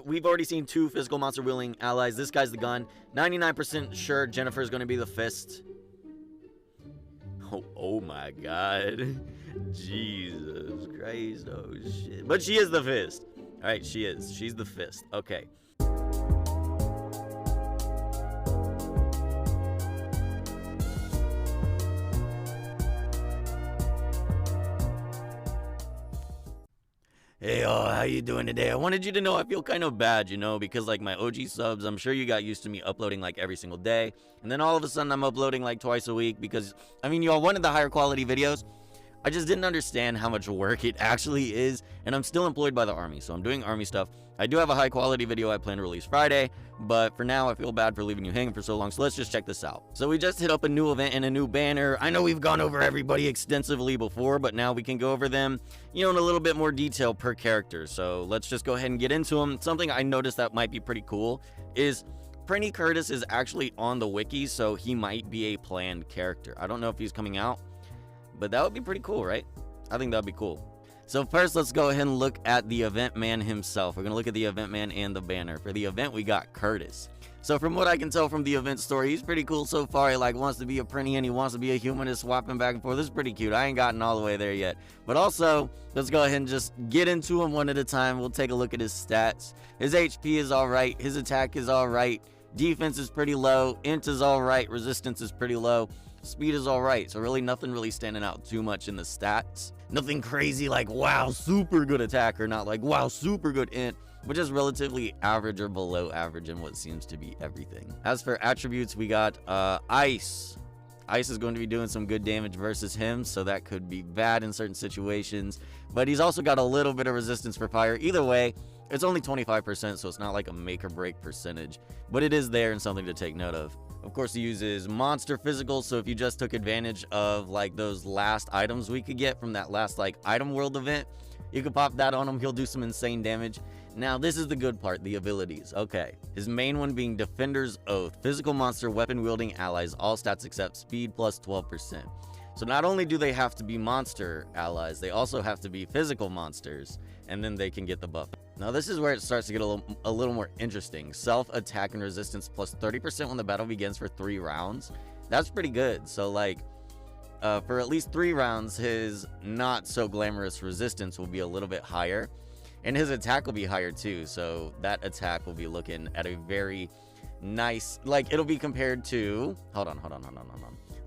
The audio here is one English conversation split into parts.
We've already seen 2 physical monster wielding allies. This guy's the gun. 99% sure Jennifer's going to be the fist. Oh my god. Jesus Christ. Oh shit. But she is the fist. Alright, she is. She's the fist. Okay. Hey, how you doing today? I wanted you to know I feel kind of bad, you know, because like my OG subs, I'm sure you got used to me uploading like every single day. And then all of a sudden I'm uploading like twice a week because, I mean, y'all wanted the higher quality videos. I just didn't understand how much work it actually is, and I'm still employed by the army, so I'm doing army stuff. I do have a high quality video I plan to release Friday, but for now I feel bad for leaving you hanging for so long, so let's just check this out. So we just hit up a new event and a new banner. I know we've gone over everybody extensively before, but now we can go over them, you know, in a little bit more detail per character. So let's just go ahead and get into them. Something I noticed that might be pretty cool is Prinny Curtis is actually on the wiki, so he might be a planned character. I don't know if he's coming out, but that would be pretty cool, right? I think that would be cool. So first, let's go ahead and look at the event man himself. We're going to look at the event man and the banner. For the event, we got Curtis. So from what I can tell from the event story, he's pretty cool so far. He like wants to be a Prinny and he wants to be a humanist, swapping back and forth. This is pretty cute. I ain't gotten all the way there yet. But also, let's go ahead and just get into him one at a time. We'll take a look at his stats. His HP is all right. His attack is all right. Defense is pretty low. Int is all right. Resistance is pretty low. Speed is all right. So really nothing really standing out too much in the stats. Nothing crazy like, wow, super good attacker. Not like, wow, super good int. But just relatively average or below average in what seems to be everything. As for attributes, we got Ice. Ice is going to be doing some good damage versus him, so that could be bad in certain situations. But he's also got a little bit of resistance for fire. Either way, it's only 25%, so it's not like a make or break percentage. But it is there and something to take note of. Of course, he uses monster physical, so if you just took advantage of like those last items we could get from that last like item world event, you could pop that on him. He'll do some insane damage. Now, this is the good part, the abilities. Okay, his main one being Defender's Oath. Physical monster weapon wielding allies, all stats except speed plus 12%. So not only do they have to be monster allies, they also have to be physical monsters, and then they can get the buff. Now this is where it starts to get a little more interesting. Self-attack and resistance plus 30% when the battle begins for 3 rounds. That's pretty good. So like, for at least 3 rounds, his not so glamorous resistance will be a little bit higher. And his attack will be higher too. So that attack will be looking at a very nice, like it'll be compared to, hold on.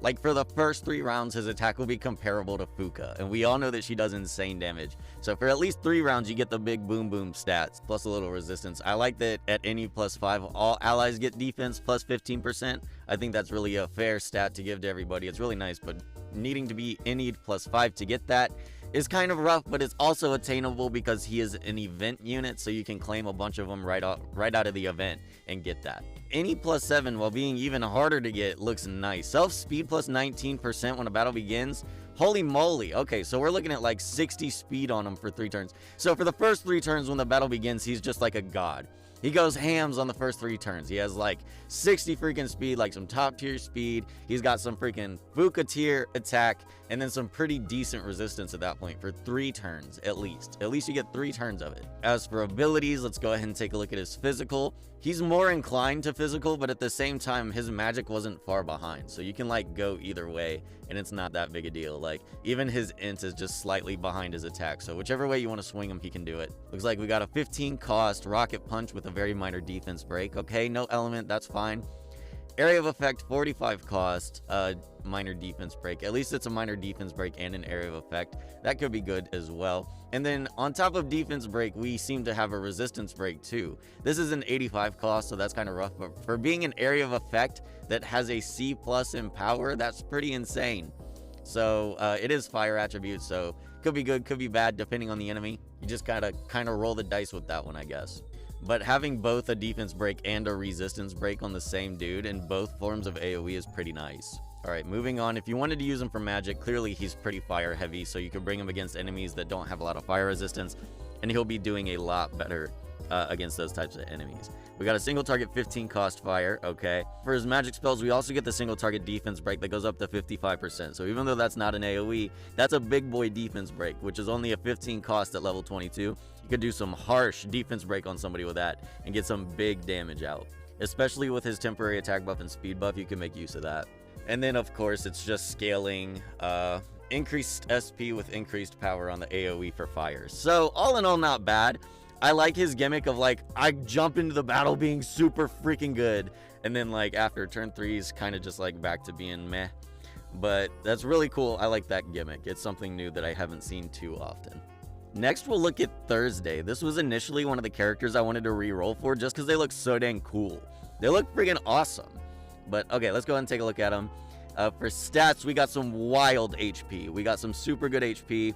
Like for the first 3 rounds, his attack will be comparable to Fuka. And we all know that she does insane damage. So for at least 3 rounds, you get the big boom boom stats, plus a little resistance. I like that at any +5, all allies get defense plus 15%. I think that's really a fair stat to give to everybody. It's really nice, but needing to be any +5 to get that is kind of rough, but it's also attainable because he is an event unit, so you can claim a bunch of them right out of the event and get that. Any +7, while being even harder to get, looks nice. Self speed plus 19% when a battle begins. Holy moly. Okay, so we're looking at like 60 speed on him for 3 turns. So for the first 3 turns when the battle begins, he's just like a god. He goes hams on the first 3 turns. He has like 60 freaking speed, like some top tier speed. He's got some freaking Fuka tier attack, and then some pretty decent resistance at that point for 3 turns at least. At least you get 3 turns of it. As for abilities, let's go ahead and take a look at his physical. He's more inclined to physical, but at the same time, his magic wasn't far behind. So you can like go either way, and it's not that big a deal. Like even his int is just slightly behind his attack. So whichever way you want to swing him, he can do it. Looks like we got a 15 cost rocket punch with a very minor defense break. Okay, no element, that's fine. Area of effect, 45 cost, minor defense break. At least it's a minor defense break and an area of effect. That could be good as well. And then on top of defense break, we seem to have a resistance break too. This is an 85 cost, so that's kind of rough. But for being an area of effect that has a C+ in power, that's pretty insane. So it is fire attribute, so could be good, could be bad, depending on the enemy. You just gotta kind of roll the dice with that one, I guess. But having both a defense break and a resistance break on the same dude in both forms of AoE is pretty nice. Alright, moving on. If you wanted to use him for magic, clearly he's pretty fire heavy, so you can bring him against enemies that don't have a lot of fire resistance, and he'll be doing a lot better against those types of enemies. We got a single target 15 cost fire, okay. For his magic spells, we also get the single target defense break that goes up to 55%. So even though that's not an AoE, that's a big boy defense break, which is only a 15 cost at level 22. You could do some harsh defense break on somebody with that and get some big damage out. Especially with his temporary attack buff and speed buff, you can make use of that. And then of course, it's just scaling increased SP with increased power on the AoE for fire. So all in all, not bad. I like his gimmick of like, I jump into the battle being super freaking good, and then like after turn 3 is kind of just like back to being meh. But that's really cool. I like that gimmick. It's something new that I haven't seen too often. Next, we'll look at Thursday. This was initially one of the characters I wanted to re-roll for just because they look so dang cool. They look freaking awesome. But okay, let's go ahead and take a look at them. For stats, we got some wild HP. We got some super good HP,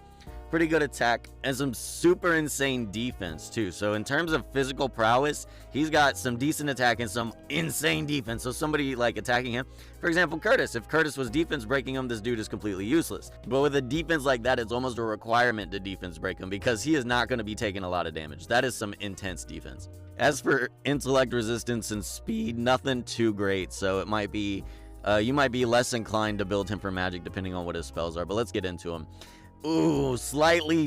pretty good attack, and some super insane defense too. So in terms of physical prowess, he's got some decent attack and some insane defense. So somebody like attacking him, for example, Curtis. If Curtis was defense breaking him, this dude is completely useless. But with a defense like that, it's almost a requirement to defense break him because he is not going to be taking a lot of damage. That is some intense defense. As for intellect, resistance, and speed, nothing too great. So it might be, you might be less inclined to build him for magic depending on what his spells are. But let's get into him. Ooh, slightly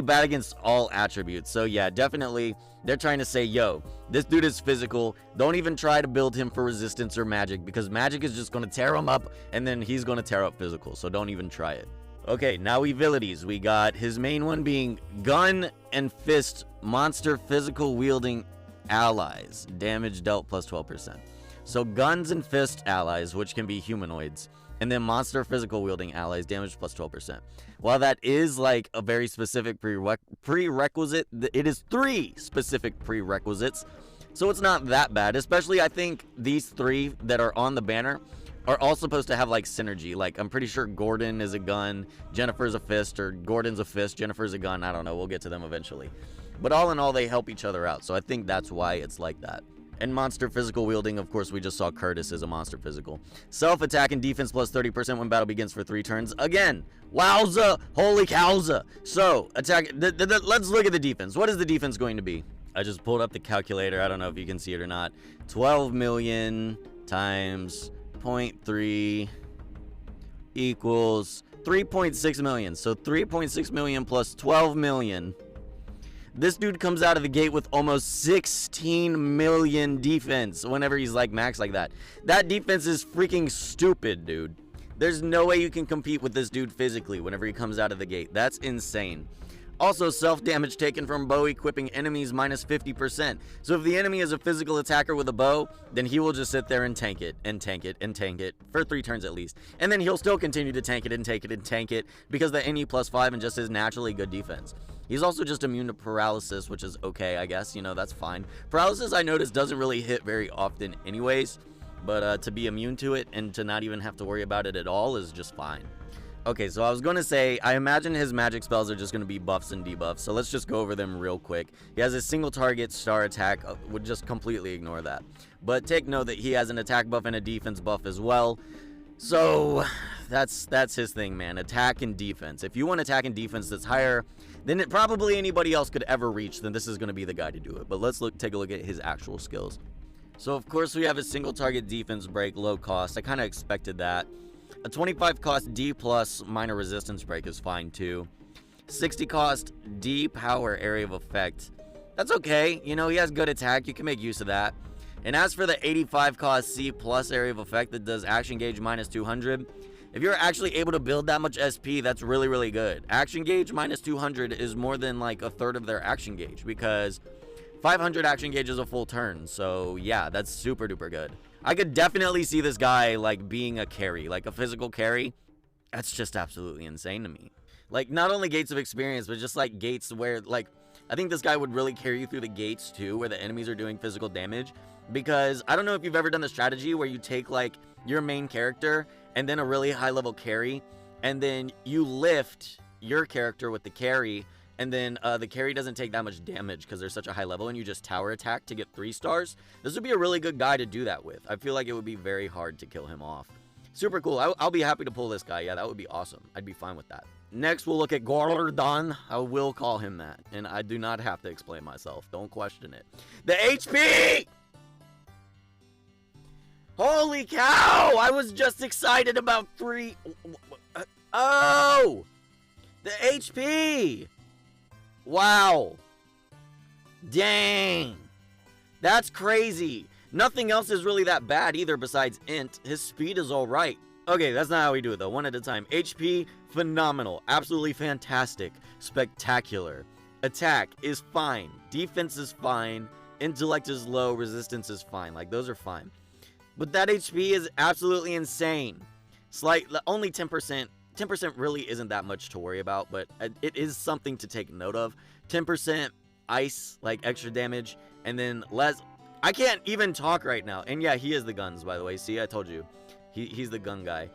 bad against all attributes. So yeah, definitely they're trying to say, yo, this dude is physical. Don't even try to build him for resistance or magic because magic is just going to tear him up and then he's going to tear up physical. So don't even try it. Okay, now abilities. We got his main one being gun and fist monster physical wielding allies. Damage dealt plus 12%. So guns and fist allies, which can be humanoids. And then monster physical wielding allies, damage plus 12%. While that is like a very specific prerequisite, it is 3 specific prerequisites. So it's not that bad, especially I think these 3 that are on the banner are all supposed to have like synergy. Like I'm pretty sure Gordon is a gun, Jennifer's a fist, or Gordon's a fist, Jennifer's a gun. I don't know, we'll get to them eventually. But all in all, they help each other out. So I think that's why it's like that. And monster physical wielding, of course, we just saw Curtis as a monster physical. Self-attack and defense plus 30% when battle begins for 3 turns. Again, wowza, holy cowza. So, attack, let's look at the defense. What is the defense going to be? I just pulled up the calculator. I don't know if you can see it or not. 12 million times 0.3 equals 3.6 million. So 3.6 million plus 12 million. This dude comes out of the gate with almost 16 million defense whenever he's like max like that. That defense is freaking stupid, dude. There's no way you can compete with this dude physically whenever he comes out of the gate. That's insane. Also, self-damage taken from bow equipping enemies minus 50%. So if the enemy is a physical attacker with a bow, then he will just sit there and tank it, and tank it, and tank it, for 3 turns at least. And then he'll still continue to tank it, and tank it, and tank it, because the NE plus 5 and just his naturally good defense. He's also just immune to paralysis, which is okay, I guess. You know, that's fine. Paralysis, I noticed, doesn't really hit very often anyways. But to be immune to it and to not even have to worry about it at all is just fine. Okay, so I was going to say, I imagine his magic spells are just going to be buffs and debuffs. So let's just go over them real quick. He has a single target star attack. Would just completely ignore that. But take note that he has an attack buff and a defense buff as well. So that's his thing, man. Attack and defense. If you want attack and defense that's higher than it probably anybody else could ever reach, then this is going to be the guy to do it. But let's take a look at his actual skills. So of course we have a single target defense break, low cost. I kind of expected that. A 25 cost D plus minor resistance break is fine too. 60 cost D power area of effect. That's okay. You know, he has good attack. You can make use of that. And as for the 85 cost C plus area of effect that does action gauge minus 200, if you're actually able to build that much SP, that's really, really good. Action gauge minus 200 is more than like a third of their action gauge because 500 action gauge is a full turn. So yeah, that's super duper good. I could definitely see this guy like being a carry, like a physical carry. That's just absolutely insane to me. Like not only gates of experience, but just like gates where like, I think this guy would really carry you through the gates too, where the enemies are doing physical damage. Because I don't know if you've ever done the strategy where you take like your main character and then a really high level carry, and then you lift your character with the carry, and then the carry doesn't take that much damage because they're such a high level, and you just tower attack to get 3 stars. This would be a really good guy to do that with. I feel like it would be very hard to kill him off. Super cool. I'll be happy to pull this guy. Yeah, that would be awesome. I'd be fine with that. Next, we'll look at Gordon. I will call him that, and I do not have to explain myself. Don't question it. The HP! Holy cow! I was just excited about 3... Oh! The HP! Wow. Dang. That's crazy. Nothing else is really that bad either besides int. His speed is alright. Okay, that's not how we do it though. One at a time. HP, phenomenal. Absolutely fantastic. Spectacular. Attack is fine. Defense is fine. Intellect is low. Resistance is fine. Like, those are fine. But that HP is absolutely insane. Only 10%. 10% really isn't that much to worry about, but it is something to take note of. 10% ice, like extra damage, and then less. I can't even talk right now. And yeah, he is the guns, by the way. See, I told you. He's the gun guy.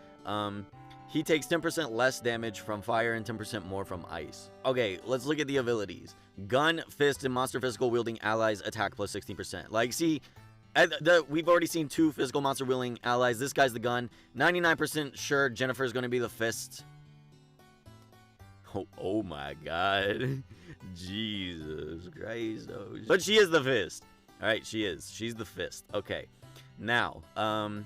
He takes 10% less damage from fire and 10% more from ice. Okay, let's look at the abilities. Gun, fist, and monster physical wielding allies attack plus 16%. Like, see, we've already seen 2 physical monster wielding allies. This guy's the gun. 99% sure Jennifer's going to be the fist. Oh my god. Jesus Christ. Oh, but she is the fist. Alright, she is. She's the fist. Okay. Now,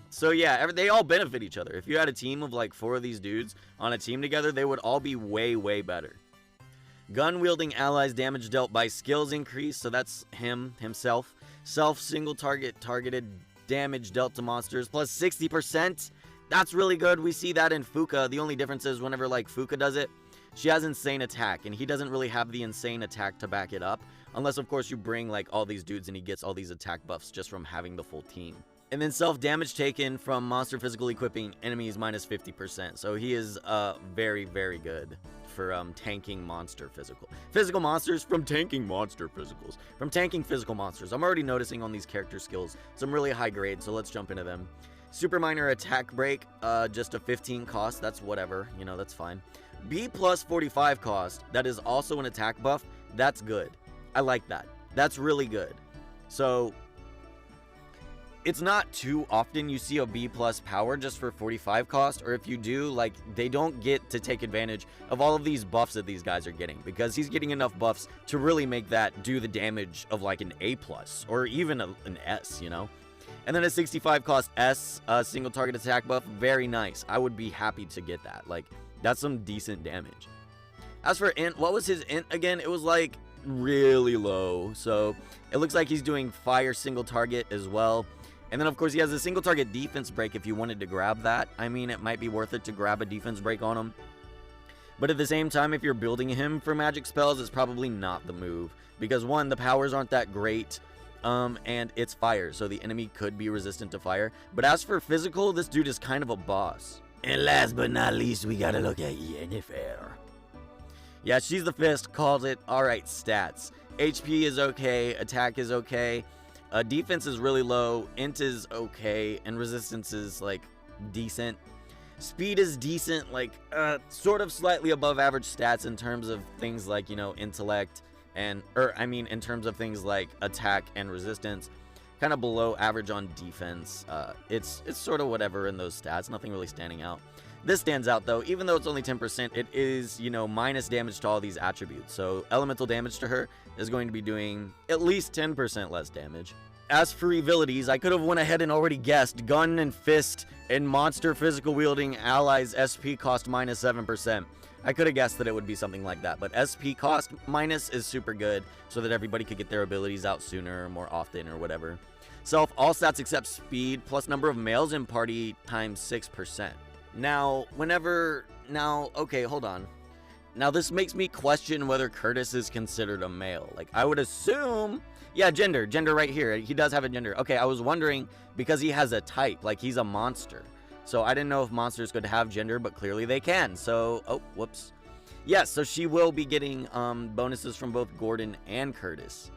so yeah, they all benefit each other. If you had a team of like 4 of these dudes on a team together, they would all be way, way better. Gun-wielding allies damage dealt by skills increase, so that's himself. Single targeted damage dealt to monsters plus 60%. That's really good. We see that in Fuka. The only difference is whenever like Fuka does it, she has insane attack, and he doesn't really have the insane attack to back it up. Unless, of course, you bring like all these dudes and he gets all these attack buffs just from having the full team. And then self-damage taken from monster physical equipping enemies minus 50%. So he is very, very good for tanking monster physical monsters from tanking monster physicals. From tanking physical monsters. I'm already noticing on these character skills some really high grade, so let's jump into them. Super minor attack break, just a 15 cost. That's whatever, you know, that's fine. B plus 45 cost, that is also an attack buff. That's good. I like that. That's really good. So it's not too often you see a B plus power just for 45 cost, or if you do, like, they don't get to take advantage of all of these buffs that these guys are getting, because he's getting enough buffs to really make that do the damage of like an A plus or even an S, you know. And then a 65 cost S, single target attack buff, very nice. I would be happy to get that. Like, that's some decent damage. As for int, what was his int again? It was like really low, so it looks like he's doing fire single target as well. And then, of course, he has a single target defense break if you wanted to grab that. I mean, it might be worth it to grab a defense break on him. But at the same time, if you're building him for magic spells, it's probably not the move. Because, 1, the powers aren't that great, and it's fire, so the enemy could be resistant to fire. But as for physical, this dude is kind of a boss. And last but not least, we gotta look at Jennifer. Yeah, she's the fist, called it. Alright, stats. HP is okay, attack is okay. Defense is really low, int is okay, and resistance is, like, decent. Speed is decent, like, sort of slightly above average stats in terms of things like, you know, intellect, in terms of things like attack and resistance. Kind of below average on defense. It's sort of whatever in those stats, nothing really standing out. This stands out, though. Even though it's only 10%, it is, you know, minus damage to all these attributes. So elemental damage to her is going to be doing at least 10% less damage. As for abilities, I could have went ahead and already guessed. Gun and fist and monster physical wielding allies SP cost minus 7%. I could have guessed that it would be something like that, but SP cost minus is super good so that everybody could get their abilities out sooner or more often or whatever. Self, all stats except speed plus number of males in party times 6%. Now, okay, hold on. Now, this makes me question whether Curtis is considered a male. Like, I would assume, yeah, gender right here. He does have a gender. Okay, I was wondering because he has a type, like he's a monster. So I didn't know if monsters could have gender, but clearly they can. So, oh, whoops. Yes, so she will be getting bonuses from both Gordon and Curtis.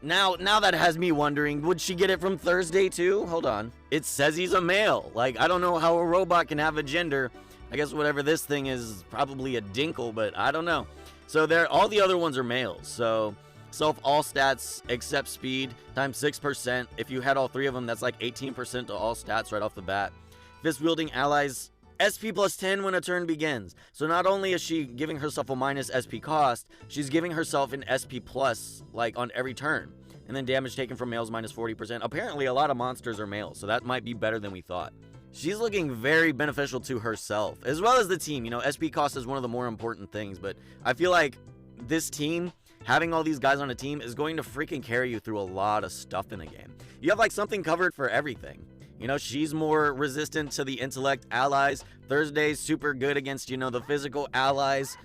Now that has me wondering, would she get it from Thursday too? Hold on. It says he's a male. Like, I don't know how a robot can have a gender. I guess whatever this thing is probably a dinkle, but I don't know. So all the other ones are males. So self all stats except speed times 6%. If you had all 3 of them, that's like 18% to all stats right off the bat. Fist wielding allies SP plus 10 when a turn begins. So not only is she giving herself a minus SP cost, she's giving herself an SP plus, like, on every turn. And then damage taken from males minus 40%. Apparently, a lot of monsters are males, so that might be better than we thought. She's looking very beneficial to herself, as well as the team. You know, SP cost is one of the more important things, but I feel like this team, having all these guys on a team, is going to freaking carry you through a lot of stuff in the game. You have, like, something covered for everything. You know, she's more resistant to the intellect allies. Thursday's super good against, you know, the physical allies.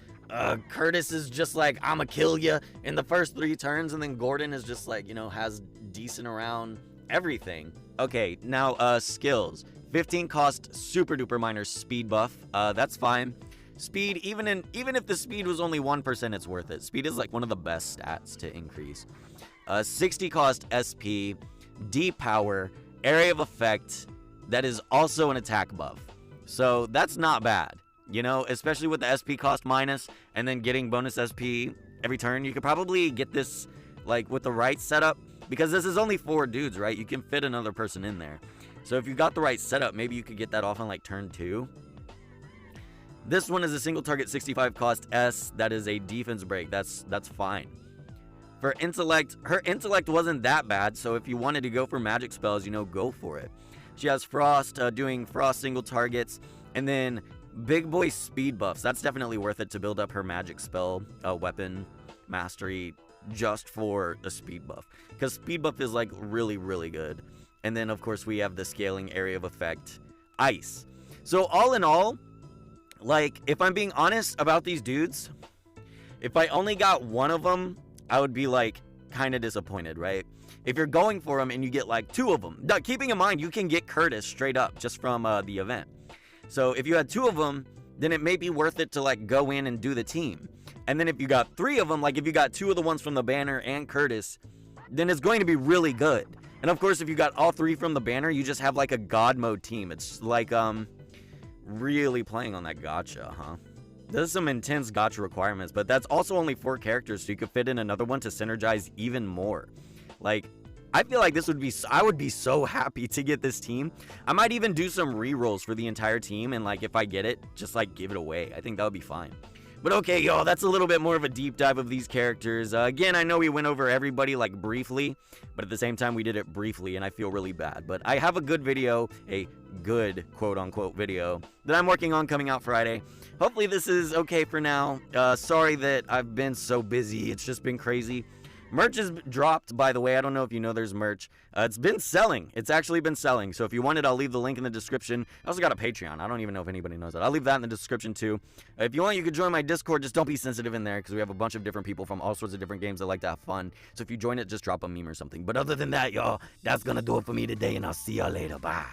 Curtis is just like, I'ma kill ya in the first 3 turns, and then Gordon is just like, you know, has decent around everything. Okay, now, skills. 15 cost super duper minor speed buff. That's fine. Speed, even if the speed was only 1%, it's worth it. Speed is like one of the best stats to increase. 60 cost SP, D power, area of effect, that is also an attack buff. So that's not bad, you know, especially with the SP cost minus and then getting bonus SP every turn. You could probably get this like with the right setup, because this is only 4 dudes, right? You can fit another person in there. So if you got the right setup, maybe you could get that off on like turn 2. This one is a single target 65 cost S. That is a defense break. That's fine. For intellect, her intellect wasn't that bad, so if you wanted to go for magic spells, you know, go for it. She has Frost, doing Frost single targets, and then big boy speed buffs. That's definitely worth it to build up her magic spell weapon mastery just for a speed buff, because speed buff is like really, really good. And then of course we have the scaling area of effect, ice. So all in all, like, if I'm being honest about these dudes, if I only got one of them, I would be like kind of disappointed, right? If you're going for them and you get like 2 of them, now, keeping in mind you can get Curtis straight up just from the event. So if you had 2 of them, then it may be worth it to like go in and do the team. And then if you got 3 of them, like if you got 2 of the ones from the banner and Curtis, then it's going to be really good. And of course, if you got all 3 from the banner, you just have like a god mode team. It's like really playing on that gacha, huh? There's some intense gacha requirements, but that's also only 4 characters, so you could fit in another one to synergize even more. Like, I feel like this would be, I would be so happy to get this team. I might even do some re-rolls for the entire team, and like, if I get it, just like give it away. I think that would be fine. But okay, y'all, that's a little bit more of a deep dive of these characters. Again, I know we went over everybody like briefly, but at the same time we did it briefly, and I feel really bad. But I have a good video, a good quote-unquote video, that I'm working on coming out Friday. Hopefully this is okay for now. Sorry that I've been so busy. It's just been crazy. Merch is dropped, by the way. I don't know if you know there's merch. It's been selling. It's actually been selling. So if you want it, I'll leave the link in the description. I also got a Patreon. I don't even know if anybody knows that. I'll leave that in the description too. If you want, you could join my Discord. Just don't be sensitive in there, because we have a bunch of different people from all sorts of different games that like to have fun. So if you join it, just drop a meme or something. But other than that, y'all, that's going to do it for me today, and I'll see y'all later. Bye.